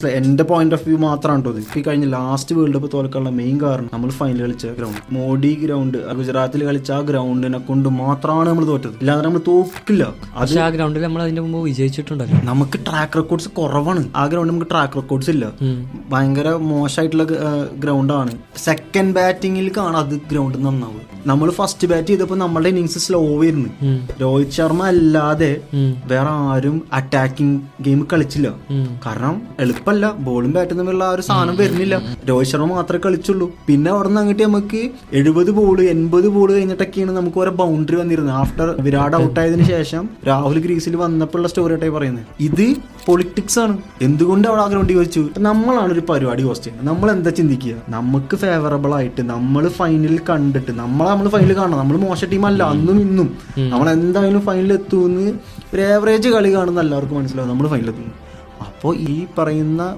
എന്റെ point of view മാത്രമാണ് കേട്ടോ. ഈ കഴിഞ്ഞ ലാസ്റ്റ് വേൾഡ് കപ്പ് തോൽക്കാനുള്ള മെയിൻ കാരണം നമ്മൾ ഫൈനൽ കളിച്ച ഗ്രൗണ്ട്, മോഡി ഗ്രൗണ്ട്, ഗുജറാത്തിൽ കളിച്ച ആ ഗ്രൗണ്ടിനെ കൊണ്ട് മാത്രമാണ് നമ്മൾ തോറ്റത്. ഇല്ലാതെ നമ്മൾ തോക്കില്ല. അത് ആ ഗ്രൗണ്ടിൽ നമ്മൾ അതിന്റെ മുമ്പ് വിജയിച്ചിട്ടുണ്ടല്ലോ. നമുക്ക് ട്രാക്ക് റെക്കോർഡ്സ് കുറവാണ്. ആ ഗ്രൗണ്ട് നമുക്ക് ട്രാക്ക് റെക്കോർഡ്സ് ഇല്ല. ഭയങ്കര മോശമായിട്ടുള്ള ഗ്രൗണ്ടാണ്. സെക്കൻഡ് ബാറ്റിംഗിൽ കാണാം അത് ഗ്രൗണ്ട് നന്നാവും. നമ്മൾ ഫസ്റ്റ് ബാറ്റ് ചെയ്തപ്പോൾ നമ്മളുടെ ഇന്നിങ്സ് സ്ലോ ആയിരുന്നു. രോഹിത് ശർമ്മ അല്ലാതെ വേറെ ആരും അറ്റാക്കിംഗ് ഗെയിം കളിച്ചില്ല. കാരണം എളുപ്പമല്ല, ബോളും ബാറ്റും തമ്മിലുള്ള ആ ഒരു സാധനം വരുന്നില്ല. രോഹിത് ശർമ്മ മാത്രമേ കളിച്ചുള്ളൂ. പിന്നെ അവിടെ നിന്ന് അങ്ങോട്ട് നമുക്ക് 70 ബോള് 80 ബോള് കഴിഞ്ഞിട്ടൊക്കെയാണ് നമുക്ക് ഓരോ ബൗണ്ടറി വന്നിരുന്നത്. ആഫ്റ്റർ വിരാട് ഔട്ടായതിനു ശേഷം രാഹുൽ ഗ്രീസിൽ വന്നപ്പോഴുള്ള സ്റ്റോറി ആയിട്ടായി പറയുന്നത്. ഇത് പൊളിറ്റിക്സ് ആണ്. എന്തുകൊണ്ട് അവിടെ ആ ഗ്രൗണ്ടിൽ വെച്ചു? നമ്മളാണ് ഒരു പരിപാടി ഹോസ്റ്റ് ചെയ്യുന്നത്. നമ്മൾ എന്താ ചിന്തിക്കുക? നമുക്ക് ഫേവറബിൾ ആയിട്ട് നമ്മൾ ഫൈനലിൽ കണ്ടിട്ട് നമ്മൾ ഫൈനൽ കാണണം. നമ്മൾ മോശം ടീമല്ല അന്നും ഇന്നും. നമ്മൾ എന്തായാലും ഫൈനലിൽ എത്തുമെന്ന് ഒരു ആവറേജ് കളി കാണുന്ന എല്ലാവർക്കും മനസ്സിലാവും നമ്മൾ ഫൈനലിൽ എത്തുന്നു. അപ്പോൾ ഈ പറയുന്ന